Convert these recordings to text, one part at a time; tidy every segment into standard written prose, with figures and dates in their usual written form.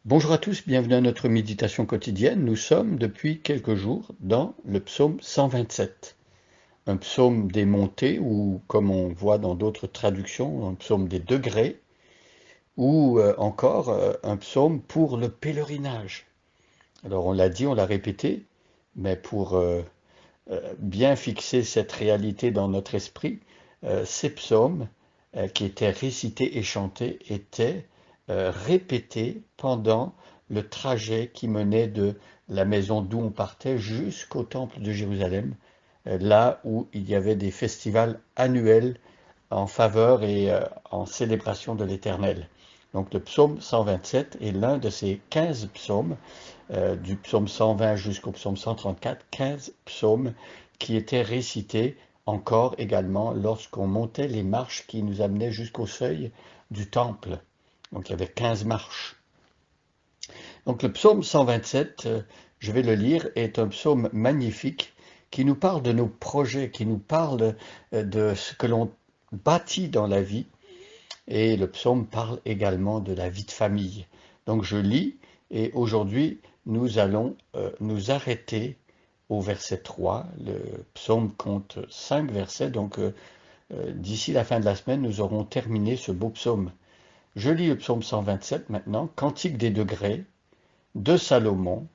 Bonjour à tous, bienvenue à notre méditation quotidienne. Nous sommes depuis quelques jours dans le psaume 127, un psaume des montées ou comme on voit dans d'autres traductions, un psaume des degrés ou encore un psaume pour le pèlerinage. Alors on l'a dit, on l'a répété, mais pour bien fixer cette réalité dans notre esprit, ces psaumes qui étaient récités et chantés étaient répétés pendant le trajet qui menait de la maison d'où on partait jusqu'au temple de Jérusalem, là où il y avait des festivals annuels en faveur et en célébration de l'Éternel. Donc le psaume 127 est l'un de ces 15 psaumes, du psaume 120 jusqu'au psaume 134, 15 psaumes qui étaient récités encore également lorsqu'on montait les marches qui nous amenaient jusqu'au seuil du temple. Donc il y avait 15 marches. Donc le psaume 127, je vais le lire, est un psaume magnifique qui nous parle de nos projets, qui nous parle de ce que l'on bâtit dans la vie. Et le psaume parle également de la vie de famille. Donc je lis et aujourd'hui nous allons nous arrêter au verset 3. Le psaume compte 5 versets, donc d'ici la fin de la semaine, nous aurons terminé ce beau psaume. Je lis le psaume 127 maintenant, Cantique des degrés de Salomon.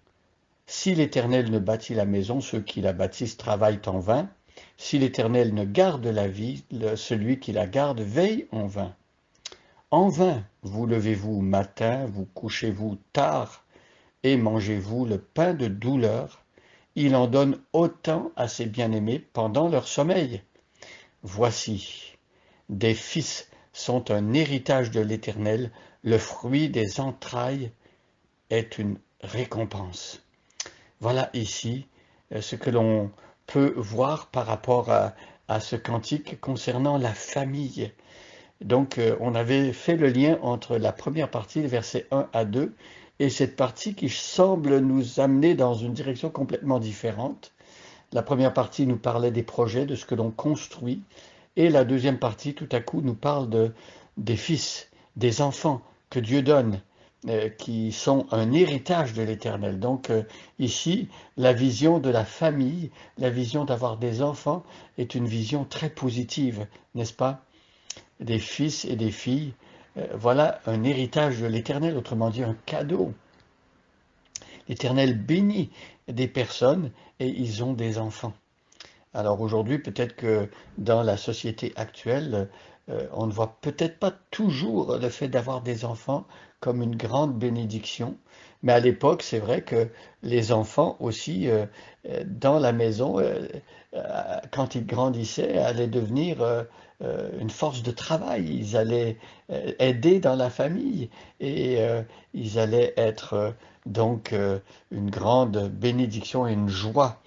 Si l'Éternel ne bâtit la maison, ceux qui la bâtissent travaillent en vain. Si l'Éternel ne garde la vie, celui qui la garde veille en vain. En vain vous levez-vous matin, vous couchez-vous tard, et mangez-vous le pain de douleur. Il en donne autant à ses bien-aimés pendant leur sommeil. Voici, des fils sont un héritage de l'Éternel, le fruit des entrailles est une récompense. Voilà ici ce que l'on peut voir par rapport à ce cantique concernant la famille. Donc, on avait fait le lien entre la première partie, les versets 1 à 2, et cette partie qui semble nous amener dans une direction complètement différente. La première partie nous parlait des projets, de ce que l'on construit, et la deuxième partie, tout à coup, nous parle des fils, des enfants que Dieu donne, qui sont un héritage de l'Éternel. Donc, ici, la vision de la famille, la vision d'avoir des enfants est une vision très positive, n'est-ce pas? Des fils et des filles, voilà un héritage de l'Éternel, autrement dit un cadeau. L'Éternel bénit des personnes et ils ont des enfants. Alors aujourd'hui, peut-être que dans la société actuelle, on ne voit peut-être pas toujours le fait d'avoir des enfants comme une grande bénédiction, mais à l'époque, c'est vrai que les enfants aussi, dans la maison, quand ils grandissaient, allaient devenir une force de travail. Ils allaient aider dans la famille et ils allaient être donc une grande bénédiction et une joie.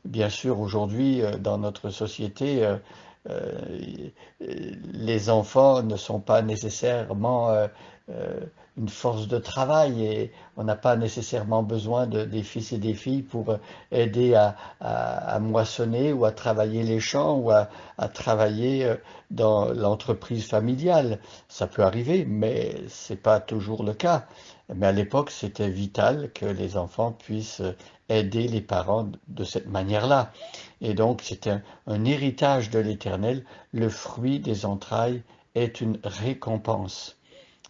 Bien sûr, aujourd'hui, dans notre société, euh, les enfants ne sont pas nécessairement euh, une force de travail et on n'a pas nécessairement besoin des fils et des filles pour aider à moissonner ou à travailler les champs ou à travailler dans l'entreprise familiale. Ça peut arriver, mais c'est pas toujours le cas. Mais à l'époque, c'était vital que les enfants puissent aider les parents de cette manière-là. Et donc, c'est un héritage de l'Éternel. Le fruit des entrailles est une récompense.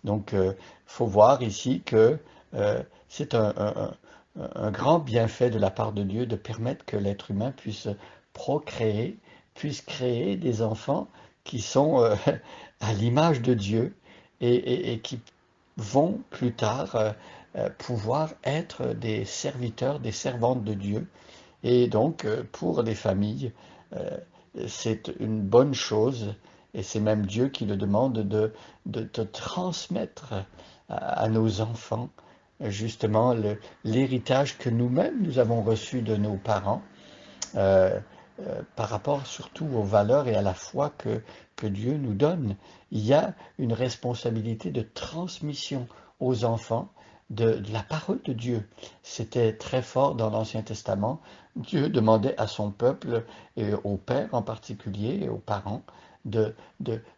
Donc, il faut voir ici que c'est un grand bienfait de la part de Dieu de permettre que l'être humain puisse procréer, puisse créer des enfants qui sont à l'image de Dieu et qui vont plus tard pouvoir être des serviteurs, des servantes de Dieu. Et donc, pour les familles, euh, c'est une bonne chose, et c'est même Dieu qui le demande de transmettre à nos enfants justement l'héritage que nous-mêmes nous avons reçu de nos parents, euh, par rapport surtout aux valeurs et à la foi que Dieu nous donne. Il y a une responsabilité de transmission aux enfants de la parole de Dieu. C'était très fort dans l'Ancien Testament. Dieu demandait à son peuple, et aux pères en particulier, et aux parents, de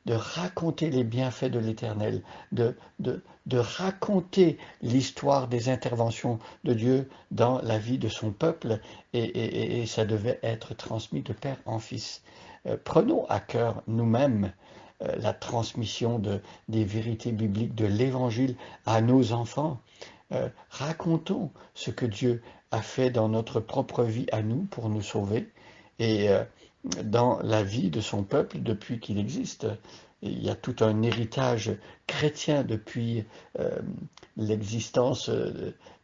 raconter les bienfaits de l'Éternel, de raconter l'histoire des interventions de Dieu dans la vie de son peuple, et ça devait être transmis de père en fils. Prenons à cœur nous-mêmes la transmission des vérités bibliques de l'Évangile à nos enfants. Racontons ce que Dieu a fait dans notre propre vie à nous pour nous sauver et dans la vie de son peuple depuis qu'il existe. Il y a tout un héritage chrétien depuis l'existence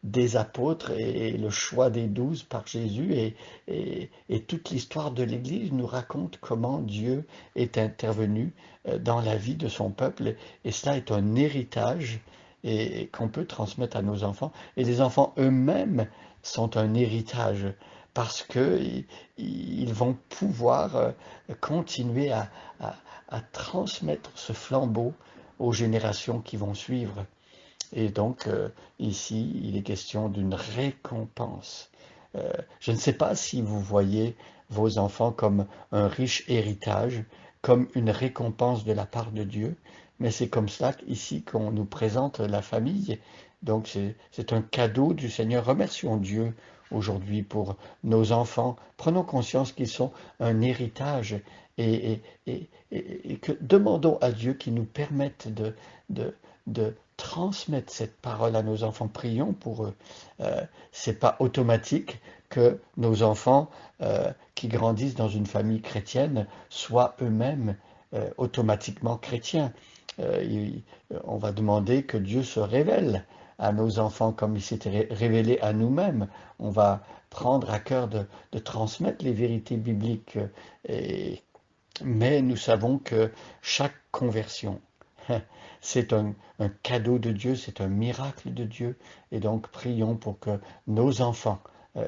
des apôtres et le choix des 12 par Jésus, et toute l'histoire de l'Église nous raconte comment Dieu est intervenu dans la vie de son peuple, et cela est un héritage et qu'on peut transmettre à nos enfants. Et les enfants eux-mêmes sont un héritage parce qu'ils vont pouvoir continuer à transmettre ce flambeau aux générations qui vont suivre. Et donc, ici, il est question d'une récompense. Je ne sais pas si vous voyez vos enfants comme un riche héritage, comme une récompense de la part de Dieu, mais c'est comme cela ici qu'on nous présente la famille. Donc, c'est un cadeau du Seigneur. Remercions Dieu aujourd'hui pour nos enfants. Prenons conscience qu'ils sont un héritage et que demandons à Dieu qu'il nous permette de transmettre cette parole à nos enfants. Prions pour eux. C'est pas automatique que nos enfants qui grandissent dans une famille chrétienne soient eux-mêmes automatiquement chrétiens. On va demander que Dieu se révèle à nos enfants comme il s'était révélé à nous-mêmes. On va prendre à cœur de transmettre les vérités bibliques. Mais nous savons que chaque conversion, c'est un cadeau de Dieu, c'est un miracle de Dieu. Et donc prions pour que nos enfants,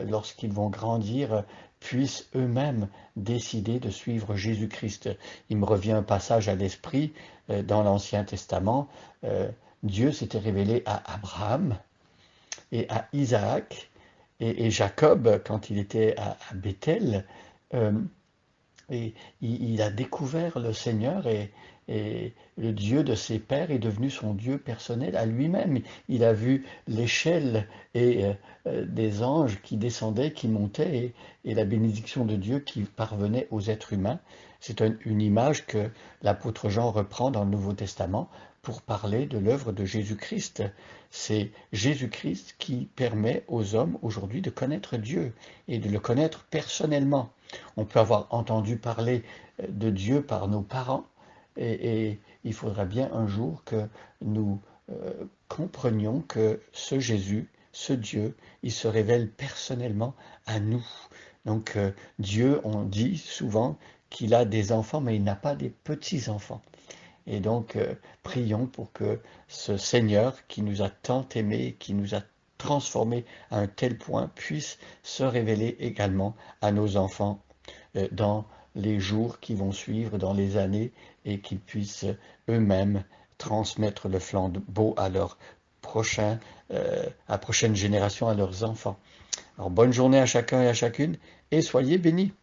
lorsqu'ils vont grandir, puissent eux-mêmes décider de suivre Jésus-Christ. Il me revient un passage à l'esprit dans l'Ancien Testament. Dieu s'était révélé à Abraham et à Isaac et Jacob quand il était à Bethel. Et il a découvert le Seigneur et le Dieu de ses pères est devenu son Dieu personnel à lui-même. Il a vu l'échelle et des anges qui descendaient, qui montaient, et la bénédiction de Dieu qui parvenait aux êtres humains. C'est une image que l'apôtre Jean reprend dans le Nouveau Testament pour parler de l'œuvre de Jésus-Christ. C'est Jésus-Christ qui permet aux hommes aujourd'hui de connaître Dieu et de le connaître personnellement. On peut avoir entendu parler de Dieu par nos parents et il faudra bien un jour que nous comprenions que ce Jésus, ce Dieu, il se révèle personnellement à nous. Donc Dieu, on dit souvent qu'il a des enfants, mais il n'a pas des petits-enfants. Et donc, prions pour que ce Seigneur qui nous a tant aimés, qui nous a transformés à un tel point, puisse se révéler également à nos enfants dans les jours qui vont suivre, dans les années, et qu'ils puissent eux-mêmes transmettre le flambeau à leur prochaine génération, à leurs enfants. Alors, bonne journée à chacun et à chacune, et soyez bénis.